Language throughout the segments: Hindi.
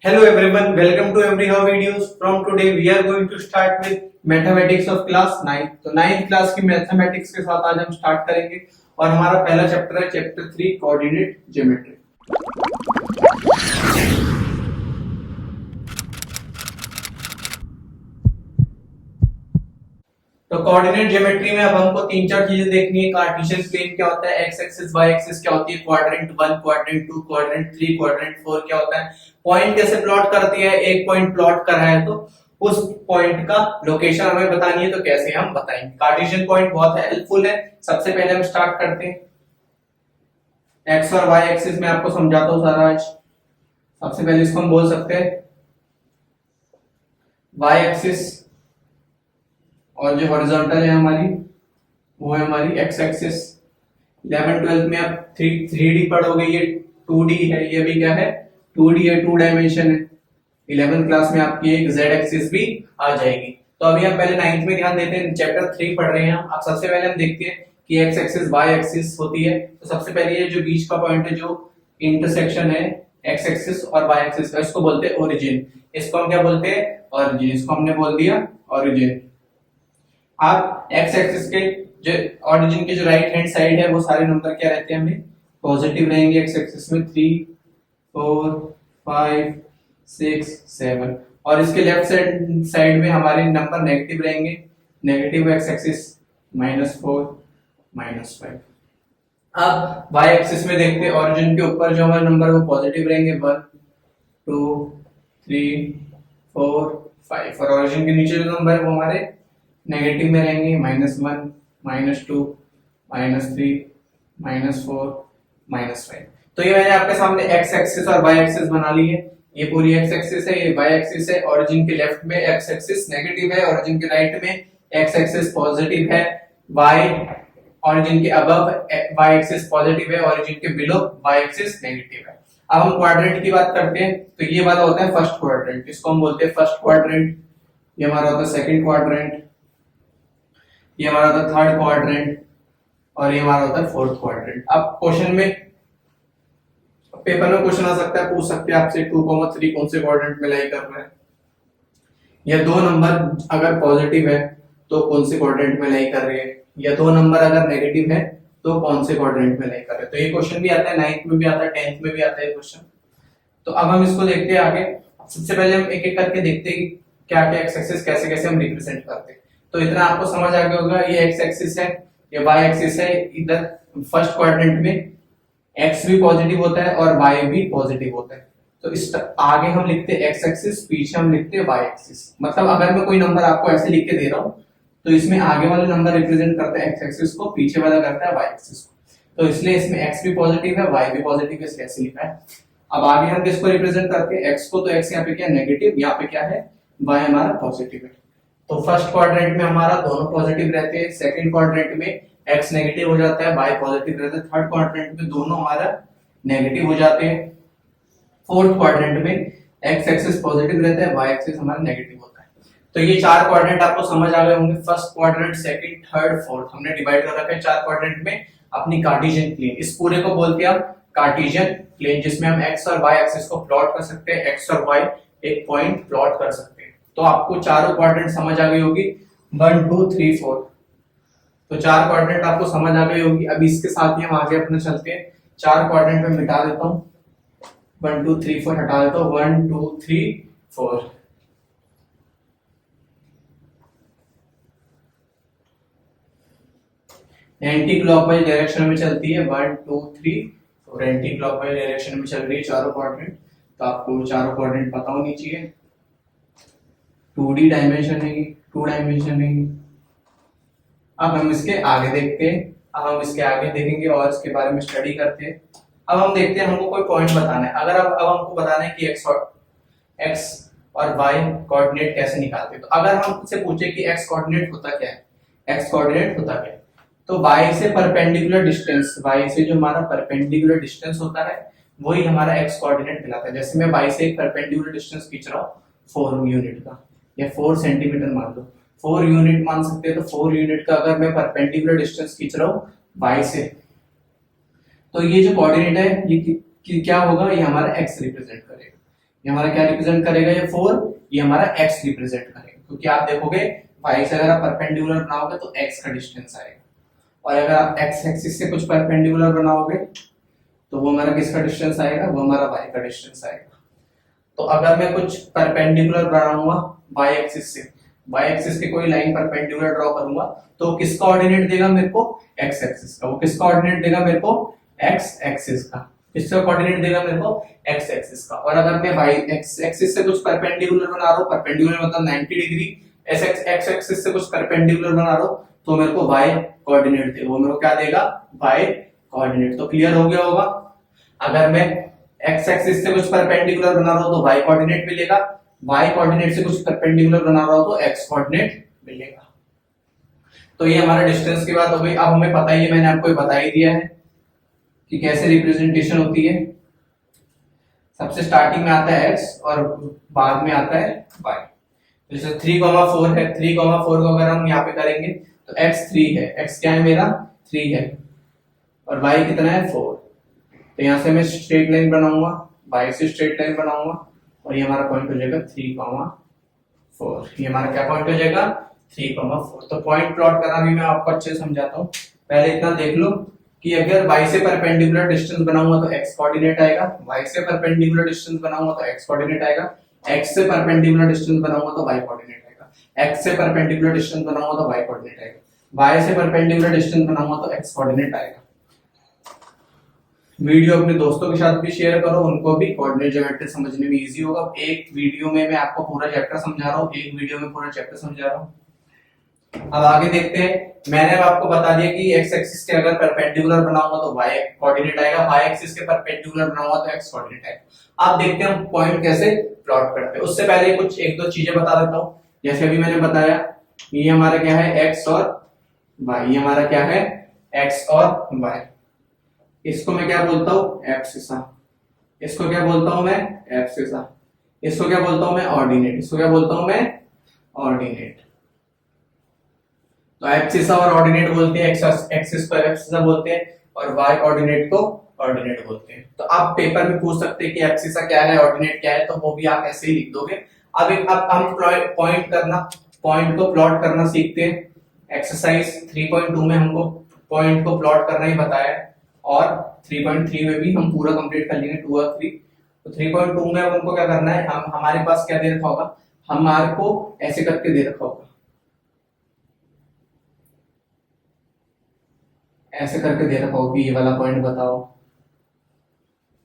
Hello everyone, welcome to EveryHow videos. From today we are going to start with mathematics of class 9. तो 9th क्लास की मैथमेटिक्स के साथ आज हम स्टार्ट करेंगे और हमारा पहला चैप्टर है चैप्टर 3 कोऑर्डिनेट ज्योमेट्री। तो कोऑर्डिनेट ज्योमेट्री में अब हमको तीन चार चीजें देखनी है। कार्टेशियन प्लेन क्या होता है, एक्स एक्सिस वाई एक्सिस क्या होती है, क्वाड्रेंट 1 क्वाड्रेंट 2 क्वाड्रेंट 3 क्वाड्रेंट 4 क्या होता है, पॉइंट कैसे प्लॉट करती है, एक पॉइंट प्लॉट कर रहा है तो उस पॉइंट का लोकेशन हमें बतानी है तो कैसे हम बताएंगे। कार्टेशियन पॉइंट बहुत हेल्पफुल है। सबसे पहले हम स्टार्ट करते हैं एक्स और वाई एक्सिस में, आपको समझाता हूं सारा आज। सबसे पहले इसको हम बोल सकते हैं वाई एक्सिस और जो हॉरिजॉन्टल है हमारी वो है हमारी एक्स एक्सिस। 11 12 में आप 3D पढ़ोगे, ये 2D है, ये भी क्या है 2D है, 2 डायमेंशन है। 11th क्लास में आपकी एक z एक्सिस भी आ जाएगी। तो अभी हम पहले 9th में ध्यान देते हैं, चैप्टर 3 पढ़ रहे हैं हम। अब सबसे पहले हम देखते हैं कि x एक्सिस y एक्सिस होती है। तो सबसे पहले ये जो बीच का पॉइंट है, जो इंटरसेक्शन है x एक्सिस और y एक्सिस का, इसको बोलते हैं ओरिजिन। इसको हम क्या बोलते हैं, ओरिजिन। इसको हमने बोल दिया ओरिजिन। आप x एक्सिस के जो ओरिजिन के जो राइट हैंड साइड है वो सारे नंबर क्या रहते हैं, हमें पॉजिटिव रहेंगे। x एक्सिस में 3 4 5 6 7 और इसके लेफ्ट साइड में हमारे नंबर नेगेटिव रहेंगे। Negative x axis -4 -5। अब y एक्सिस में देखते हैं, ओरिजिन के ऊपर जो हमारे नंबर वो पॉजिटिव रहेंगे 1 2 3 4 5 और ओरिजिन के नीचे जो नंबर है वो हमारे नेगेटिव में रहेंगे -1 -2 -3 -4 -5। तो ये मैंने आपके सामने x एक्सिस और y एक्सिस बना ली है। ये पूरी x एक्सिस है, ये y एक्सिस है। ओरिजिन के लेफ्ट में x एक्सिस नेगेटिव है, ओरिजिन के राइट में x एक्सिस पॉजिटिव है। y ओरिजिन के अबव y एक्सिस पॉजिटिव है, ओरिजिन के बिलो y एक्सिस नेगेटिव है। अब हम क्वाड्रेंट की बात करते हैं तो ये वाला होता है फर्स्ट क्वाड्रेंट। इसको हम बोलते हैं फर्स्ट क्वाड्रेंट। ये हमारा होता है सेकंड क्वाड्रेंट, ये हमारा होता है थर्ड क्वाड्रेंट और ये हमारा होता है फोर्थ क्वाड्रेंट। अब क्वेश्चन में, पेपर में क्वेश्चन आ सकता है, पूछ सकते हैं आपसे 2,3 कौन से क्वाड्रेंट में लाई कर रहा है, या दो नंबर अगर पॉजिटिव है तो कौन से क्वाड्रेंट में लाई कर रहे हैं, या दो नंबर अगर नेगेटिव है तो कौन से क्वाड्रेंट में लाई कर रहे हैं। तो ये क्वेश्चन भी आता है, 9th में भी आता है, 10th में भी आता है क्वेश्चन। तो अब हम इसको देखते हैं आगे। सबसे पहले हम एक एक करके देखते हैं क्या क्या एक्स एक्सिस कैसे कैसे हम रिप्रेजेंट करते हैं। तो इतना आपको समझ आ गया होगा, ये एक्स एक्सिस है, ये वाई एक्सिस है। इधर फर्स्ट क्वाड्रेंट में x भी पॉजिटिव होता है और y भी पॉजिटिव होता है। तो इस आगे हम लिखते हैं x एक्सिस, पीछे हम लिखते हैं y एक्सिस। मतलब अगर मैं कोई नंबर आपको ऐसे लिख के दे रहा हूं तो इसमें आगे वाला नंबर रिप्रेजेंट करता है x एक्सिस को, पीछे वाला करता है y एक्सिस को। तो इसलिए इसमें x भी पॉजिटिव है, y भी पॉजिटिव है, इसलिए ऐसे लिखा है। अब आगे हम किसको रिप्रेजेंट करते हैं, x को। तो x यहाँ पे क्या नेगेटिव, यहाँ पे क्या है y हमारा पॉजिटिव है। तो फर्स्ट क्वाड्रेंट में हमारा दोनों पॉजिटिव रहते हैं, सेकंड क्वाड्रेंट में x नेगेटिव हो जाता है, y पॉजिटिव रहता है, थर्ड क्वाड्रेंट में दोनों हमारा नेगेटिव हो जाते हैं, फोर्थ क्वाड्रेंट में x एक्सिस पॉजिटिव रहता है, y एक्सिस हमारा नेगेटिव होता है। तो ये चार क्वाड्रेंट आपको समझ आ गए होंगे, first quadrant, second, third, fourth. हमने डिवाइड कर रखा है चार क्वाड्रेंट में अपनी कार्टेशियन प्लेन। इस पूरे को बोलते हैं हम कार्टेशियन प्लेन, जिसमें हम x और y एक्सिस को प्लॉट कर सकते हैं, x और y एक पॉइंट प्लॉट कर सकते हैं। तो आपको चारों क्वाड्रेंट समझ आ गई होगी, 1 2 3 4। तो चार क्वाड्रेंट आपको समझ आ गई होगी। अब इसके साथ ही हम आगे अपने चलते हैं। चार क्वाड्रेंट में मिटा देता हूं, 1 2 3 4 हटा देता हूं, 1 2 3 4। एंटी क्लॉकवाइज डायरेक्शन में चलती है, 1 2 3 4 एंटी क्लॉकवाइज डायरेक्शन में चल रही है चारों क्वाड्रेंट। तो आपको चारों क्वाड्रेंट पता होनी चाहिए। 2D डायमेंशन है, 2 डायमेंशन है। अब हम इसके आगे देखते हैं, अब हम इसके आगे देखेंगे और इसके बारे में स्टडी करते हैं। अब हम देखते हैं, हमको कोई पॉइंट बताना है। अगर अब हमको बताना है कि x और y कोऑर्डिनेट कैसे निकालते हैं। तो अगर हम से पूछे कि x कोऑर्डिनेट होता क्या है, x कोऑर्डिनेट होता क्या है, तो y से परपेंडिकुलर डिस्टेंस, y से जो हमारा परपेंडिकुलर डिस्टेंस होता है वही हमारा x कोऑर्डिनेट कहलाता है। जैसे मैं y से एक परपेंडिकुलर डिस्टेंस खींच रहा हूं 4 यूनिट का, या 4 सेंटीमीटर मान लो, 4 यूनिट मान सकते हैं। तो 4 यूनिट का अगर मैं परपेंडिकुलर डिस्टेंस खींच रहा हूं y से, तो ये जो कोऑर्डिनेट है ये क्या होगा, ये हमारा x रिप्रेजेंट करेगा। ये हमारा क्या रिप्रेजेंट करेगा, ये 4, ये हमारा x रिप्रेजेंट करेगा, क्योंकि आप देखोगे y से अगर आप परपेंडिकुलर बनाओगे तो x का डिस्टेंस आएगा, और अगर आप x एक्सिस से कुछ परपेंडिकुलर बनाओगे तो वो हमारा किसका डिस्टेंस आएगा, वो हमारा y का डिस्टेंस आएगा। तो अगर मैं कुछ परपेंडिकुलर बनाऊंगा y एक्सिस से, y एक्सिस के कोई लाइन परपेंडिकुलर ड्रॉ करूंगा तो किसका ऑर्डिनेट देगा मेरे को, x एक्सिस का। वो किसका ऑर्डिनेट देगा मेरे को, x एक्सिस का। किसका कोऑर्डिनेट देगा मेरे को, x एक्सिस का। और अगर मैं y एक्सिस से कुछ परपेंडिकुलर बना रहा हूं, परपेंडिकुलर मतलब 90 डिग्री, x एक्सिस से कुछ परपेंडिकुलर बना रहा हूं तो मेरे को y कोऑर्डिनेट देगा, वो मेरे को क्या देगा, y कोऑर्डिनेट। तो क्लियर हो गया होगा। अगर मैं x एक्सिस से कुछ परपेंडिकुलर बना रहा हूं तो y कोऑर्डिनेट मिलेगा, y कोऑर्डिनेट से कुछ परपेंडिकुलर बना रहा हूं तो x कोऑर्डिनेट मिलेगा। तो ये हमारा डिस्टेंस की बात हो गई। अब हमें पता ही है, मैंने आपको बता ही दिया है कि कैसे रिप्रेजेंटेशन होती है। सबसे स्टार्टिंग में आता है x और बाद में आता है y। जैसे 3,4 है, 3,4 को अगर हम यहाँ पे करेंगे तो x 3 है, x क्या है मेरा 3 है, और y कितना है 4। तो यहाँ से मैं स्ट्रेट लाइन बनाऊंगा, y से स्ट्रेट लाइन बनाऊंगा, और ये हमारा पॉइंट हो जाएगा 3,4। ये हमारा क्या पॉइंट हो जाएगा, 3,4। तो पॉइंट प्लॉट करना भी मैं आपको अच्छे से समझाता हूँ। पहले इतना देख लो कि अगर y से परपेंडिकुलर डिस्टेंस बनाऊंगा तो x कोऑर्डिनेट आएगा, y से परपेंडिकुलर डिस्टेंस बनाऊंगा तो x कोऑर्डिनेट आएगा, x से परपेंडिकुलर डिस्टेंस बनाऊंगा तो y कोऑर्डिनेट आएगा, x से परपेंडिकुलर डिस्टेंस बनाऊंगा तो y कोऑर्डिनेट आएगा, y से परपेंडिकुलर डिस्टेंस बनाऊंगा तो x कोऑर्डिनेट आएगा। वीडियो अपने दोस्तों के साथ भी शेयर करो, उनको भी कोऑर्डिनेट ज्योमेट्री समझने में इजी होगा। एक वीडियो में मैं आपको पूरा चैप्टर समझा रहा हूँ, एक वीडियो में पूरा चैप्टर समझा रहा हूँ। अब आगे देखते हैं। मैंने अब आपको बता दिया कि x एक्सिस के अगर परपेंडिकुलर बनाऊंगा तो y कोऑर्डिनेट आएगा, y एक्सिस के परपेंडिकुलर बनाऊंगा तो x कोऑर्डिनेट आएगा। अब देखते हैं हम पॉइंट कैसे प्लॉट करते हैं। उससे पहले कुछ एक दो चीजें बता देता हूं। जैसे अभी मैंने बताया ये हमारा क्या है x और y, ये हमारा क्या है x और y। इसको मैं क्या बोलता हूं, एब्सिसा। इसको क्या बोलता हूं मैं, एब्सिसा। इसको क्या बोलता हूं मैं, ऑर्डिनेट। इसको क्या बोलता हूं मैं, ऑर्डिनेट। तो एब्सिसा और ऑर्डिनेट बोलते हैं, एक्सिस को एब्सिसा बोलते हैं और y कोऑर्डिनेट को ऑर्डिनेट बोलते हैं। तो आप पेपर में पूछ सकते हैं कि एब्सिसा क्या है, ऑर्डिनेट क्या है, तो वो भी आप ऐसे ही लिख दोगे। अब हम पॉइंट को प्लॉट करना सीखते हैं। एक्सरसाइज 3.2 में हमको पॉइंट को प्लॉट करना ही बताया है, और 3.3 में भी हम पूरा कंप्लीट कर लेंगे, 2 और 3। तो 3.2 में हमको क्या करना है, हम हमारे पास क्या दे रखा होगा, हमारे को ऐसे करके दे रखा होगा, ऐसे करके दे रखा होगा कि ये वाला पॉइंट बताओ,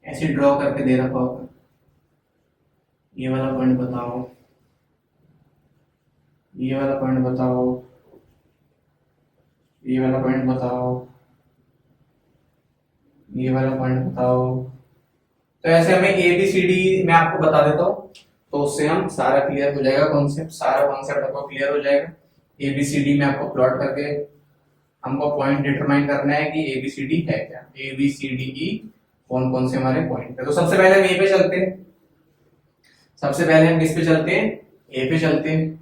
ऐसे ड्रॉ करके दे रखा होगा, ये वाला पॉइंट बताओ, ये वाला पॉइंट बताओ, ये वाला पॉइंट बताओ, ये वाला पॉइंट बताओ। तो ऐसे हमें ए बी सी डी मैं आपको बता देता हूँ, तो उससे हम सारा क्लियर हो जाएगा, कॉन्सेप्ट सारा कॉन्सेप्ट आपको क्लियर हो जाएगा। ए बी सी डी में आपको प्लॉट करके हमको पॉइंट डिटरमाइन करना है कि ए बी सी डी है क्या, A B C D E कौन कौन से हमारे पॉइंट है। तो सबसे पहले हम ए पे चलते हैं, सबसे पहले हम किस पे चलते हैं, ए पे चलते हैं।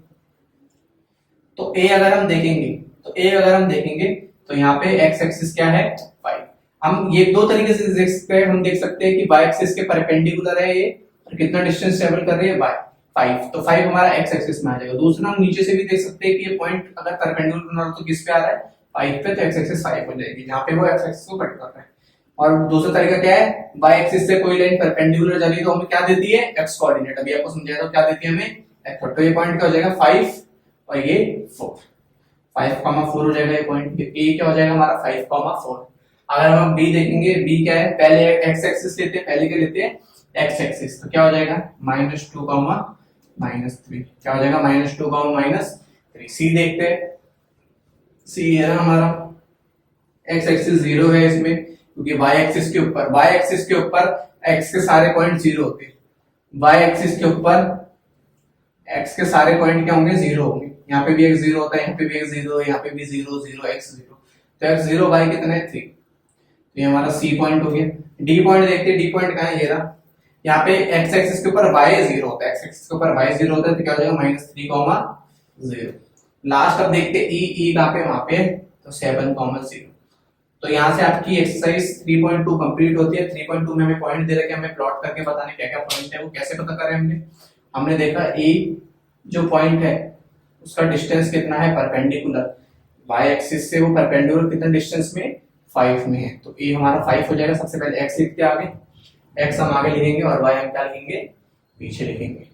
तो ए अगर हम देखेंगे तो यहाँ पे एक्स एक्सिस क्या है 5। हम ये दो तरीके से देख सकते हैं, हम देख सकते हैं कि y एक्सिस के परपेंडिकुलर है ये, और कितना डिस्टेंस ट्रेवल कर रही है y 5, तो 5 हमारा x एक्सिस में आ जाएगा। दूसरा हम नीचे से भी देख सकते हैं कि ये पॉइंट अगर परपेंडिकुलर बना रहा तो किस पे आ रहा है 5 पे, तो x एक्सिस 5 हो जाएगी, जहां पे वो x एक्सिस को कट कर रहा है। और दूसरा तरीका क्या है, y एक्सिस से कोई लाइन परपेंडिकुलर जा रही है तो हमें क्या देती है, x कोऑर्डिनेट। अभी आपको समझाया तो क्या देती है हमें x। तो ये पॉइंट क्या हो जाएगा 5 और ये 4, 5,4 हो जाएगा ये पॉइंट। ये क्या हो जाएगा हमारा 5,4। अगर हम बी देखेंगे, बी क्या है, पहले एक्स एक्सिस लेते हैं, पहले क्या लेते हैं एक्स एक्सिस, तो क्या हो जाएगा -2, -3। क्या हो जाएगा -2, -3। सी देखते हैं, सी है ना हमारा एक्स एक्सिस 0 है इसमें, क्योंकि y एक्सिस के ऊपर x के सारे पॉइंट 0 होते हैं। y एक्सिस के ऊपर x के सारे पॉइंट क्या होंगे 0 होंगे। यहाँ पे भी x 0 होता है, यहाँ पे भी x 0, यहाँ पे भी 0 0 x 0। तो x 0 y कितना है 3। तो ये हमारा सी पॉइंट हो गया। डी पॉइंट देखते हैं, डी पॉइंट कहाँ है, ये रहा। यहाँ पे x एक्सिस के ऊपर y 0 होता है, x एक्सिस के ऊपर y 0 होता है, तो क्या हो जाएगा -3, 0। लास्ट अब देखते हैं ई कहाँ पे, वहां पे तो 7, 0। तो यहाँ से आपकी एक्सरसाइज 3.2 कंप्लीट होती है। 3.2 में हमें पॉइंट दे रखे, हमें प्लॉट करके बताने क्या क्या पॉइंट है, वो कैसे पता करें हमने। हमने देखा ए जो पॉइंट है उसका डिस्टेंस कितना है परपेंडिकुलर, वाई एक्सिस से वो परपेंडिकुलर कितना डिस्टेंस में 5 में है, तो ए हमारा 5 हो जाएगा। सबसे पहले एक्स लिखते हैं आगे, एक्स हम आगे लिखेंगे और वाई हम क्या लिखेंगे, पीछे लिखेंगे।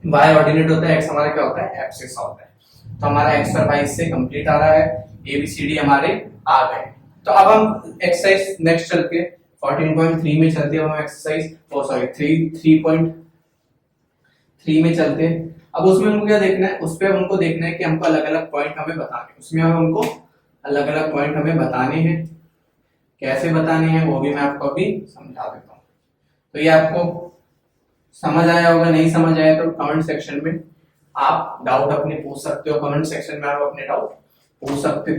वाई ऑर्डिनेट होता है, एक्स हमारा क्या होता है, एक्सिस होता है। तो हमारा एक्स और वाई से कंप्लीट आ रहा है, ए बी सी डी हमारे आ गए। तो अब हम एक्सरसाइज नेक्स्ट चलते हैं 14.3 में चलते हैं। हम एक्सरसाइज 3 में चलते हैं। अब उसमें हमको क्या देखना है, उस पे हमको देखना है कि हमको अलग अलग पॉइंट हमें बताने हैं। उसमें हमको अलग अलग पॉइंट हमें बताने हैं, कैसे बताने हैं वो भी मैं आपको अभी समझा देता हूँ। तो ये आपको समझ आया होगा, नहीं समझ आया तो कमेंट सेक्शन में आप डाउट अपने पूछ सकते हो। कमेंट सेक्शन में आप अपने डाउट पूछ सकते हो।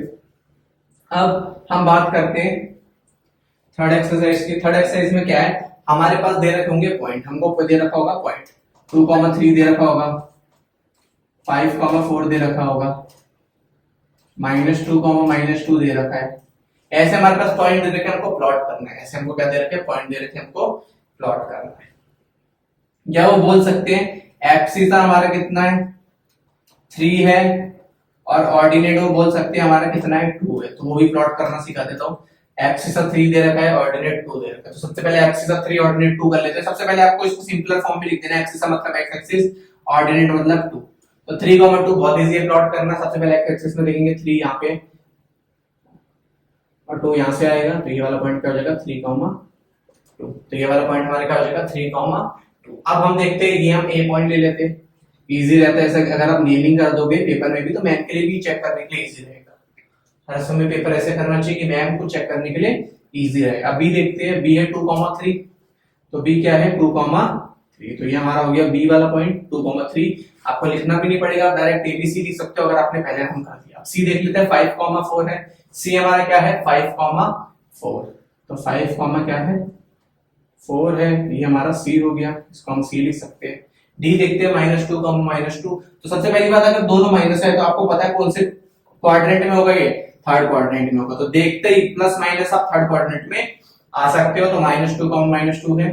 अब हम बात करते हैं थर्ड एक्सरसाइज की। थर्ड एक्सरसाइज में क्या है, हमारे पास दे रखे होंगे पॉइंट, हमको दे रखा होगा पॉइंट 2,3 दे रखा होगा, 5,4 दे रखा होगा, -2, -2 दे रखा है। ऐसे हमारे पास पॉइंट दे रखे, हमको प्लॉट करना है। ऐसे हमको क्या दे रखे, पॉइंट दे रखे, हमको प्लॉट करना है। या वो बोल सकते हैं एब्सिस हमारा कितना है, 3 है, और ऑर्डिनेट वो बोल सकते हैं हमारा कितना है, 2 है। तो वो भी प्लॉट करना सिखा देता हूँ। एब्सिस 3 दे रखा है, ऑर्डिनेट 2 दे रखा है। तो सबसे पहले एब्सिस 3 ऑर्डिनेट 2 कर लेते हैं। सबसे पहले आपको इसको सिंपलर फॉर्म में लिख देना है। एब्सिस मतलब एक्स एक्सिस, ऑर्डिनेट मतलब 2। तो 3,2 बहुत इजी है प्लॉट करना। सबसे पहले एक्स एक्सिस में देखेंगे 3 यहाँ पे और 2 यहाँ से आएगा, तो ये वाला पॉइंट क्या हो जाएगा 3,2। तो ये वाला पॉइंट हमारे क्या हो जाएगा 3,2। अब हम देखते हैं, ये हम ए पॉइंट ले लेते हैं, इजी रहता है। ऐसा अगर आप नेमिंग कर दोगे पेपर में भी तो मैम के लिए भी चेक करने के लिए इजी रहेगा। हर समय पेपर ऐसे करना चाहिए कि मैम को चेक करने के लिए इजी रहे। अब बी देखते हैं, बी है 2,3, तो बी क्या है 2,3। तो ये हमारा हो गया बी वाला पॉइंट 2,3। आपको लिखना भी नहीं पड़ेगा, डायरेक्ट एबीसी लिख सकते हो अगर आपने पहले हम कर दिया। अब सी देख लेते हैं, 5,4 है। सी हमारा क्या है 5,4, तो 5, क्या है 4 है, ये हमारा सी हो गया, इसको हम सी लिख सकते हैं। डी देखते हैं -2, -2। तो सबसे पहली बात, अगर दोनों माइनस है तो आपको पता है कौन से क्वाड्रेंट में होगा, ये थर्ड क्वाड्रेंट में होगा। तो देखते ही प्लस माइनस आप थर्ड क्वाड्रेंट में आ सकते हो। तो -2 है,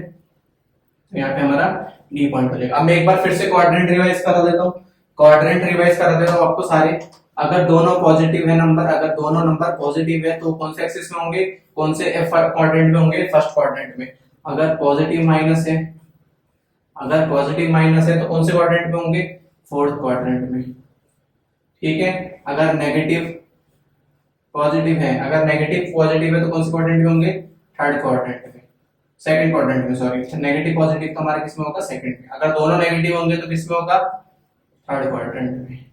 तो यहाँ पे हमारा डी पॉइंट हो जाएगा। अब मैं एक बार फिर से क्वाड्रेंट रिवाइज करा देता हूँ। क्वाड्रेंट रिवाइज करा देता हूँ आपको सारे। अगर दोनों पॉजिटिव है नंबर, अगर दोनों नंबर पॉजिटिव है तो कौन से एक्सिस में होंगे, कौन से क्वाड्रेंट में होंगे, फर्स्ट क्वाड्रेंट में। अगर पॉजिटिव माइनस है, अगर पॉजिटिव माइनस है तो कौन से क्वाड्रेंट में होंगे, फोर्थ क्वाड्रेंट में। ठीक है, अगर नेगेटिव पॉजिटिव है, अगर नेगेटिव पॉजिटिव है तो कौन से क्वाड्रेंट में होंगे, थर्ड क्वाड्रेंट में, सेकंड क्वाड्रेंट में, सॉरी। नेगेटिव पॉजिटिव तो हमारा किसमें होगा, सेकंड में। अगर दोनों नेगेटिव होंगे तो किसमें होगा, थर्ड क्वाड्रेंट में।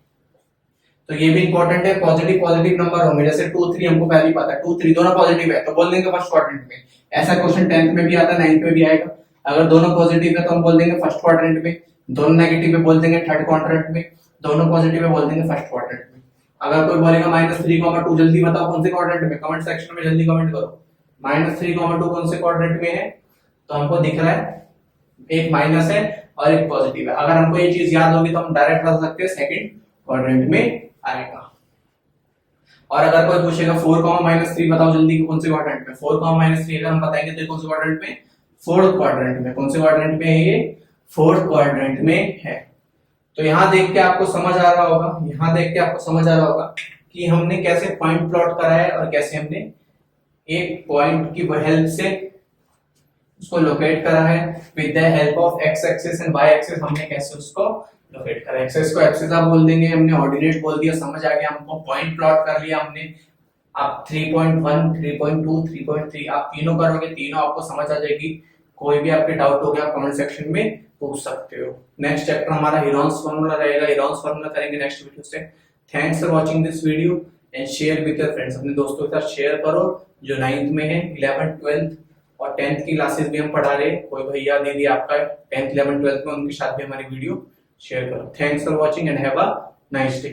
तो ये भी इंपॉर्टेंट है, पॉजिटिव पॉजिटिव नंबर होंगे, जैसे 2 3 हमको पहले ही पता है 2 3 दोनों पॉजिटिव है तो बोल देंगे फर्स्ट क्वाड्रेंट में। ऐसा क्वेश्चन 10th में भी आता है, 9th में भी आएगा। अगर दोनों पॉजिटिव है तो हम बोल देंगे फर्स्ट क्वाड्रेंट में, दोनों नेगेटिव है बोल देंगे थर्ड क्वाड्रेंट में, दोनों पॉजिटिव है बोल देंगे फर्स्ट क्वाड्रेंट में। अगर कोई बोलेगा -3,2 जल्दी बताओ कौन से क्वाड्रेंट में, कमेंट सेक्शन में जल्दी कमेंट करो। -3,2 कौन से क्वाड्रेंट में है, तो हमको दिख रहा है एक माइनस है और एक पॉजिटिव है। अगर हमको ये चीज याद होगी तो हम डायरेक्ट बता सकते हैं सेकंड क्वाड्रेंट में आएगा। और अगर कोई पूछेगा 4,-3 बताओ जल्दी कौन से क्वाड्रेंट में, 4,-3 अगर हम बताएंगे तो कौन से क्वाड्रेंट में, फोर्थ क्वाड्रेंट में। कौन से क्वाड्रेंट में है ये, फोर्थ क्वाड्रेंट में है। तो यहां देख के आपको समझ आ रहा होगा, यहां देख के आपको समझ आ रहा होगा कि हमने कैसे पॉइंट प्लॉट करा है और कैसे हमने एक पॉइंट की हेल्प से उसको लोकेट करा है। With the help of x axis and y axis हमने कैसे उसको लोकेट करा। एक्सिस को एब्सिस आप बोल देंगे, हमने ऑर्डिनेट बोल दिया, समझ आ गया हमको। पॉइंट प्लॉट कर लिया हमने। आप 3.1, 3.2, 3.3 आप तीनों करोगे, तीनों आपको समझ आ जाएगी। कोई भी आपके डाउट हो गया आप कमेंट सेक्शन में पूछ सकते हो। नेक्स्ट चैप्टर हमारा हेरॉन्स फार्मूला रहेगा, हेरॉन्स फार्मूला करेंगे नेक्स्ट वीडियो से। Thanks for watching this video and share with your friends. अपने दोस्तों के साथ शेयर करो जो 9th में है, 11th, 12th और 10th की क्लासेस भी हम पढ़ा रहे हैं। कोई भैया दीदी आपका 10th, 11th, 12th में, उनके साथ भी हमारी वीडियो शेयर करो। Thanks for watching and have a nice day.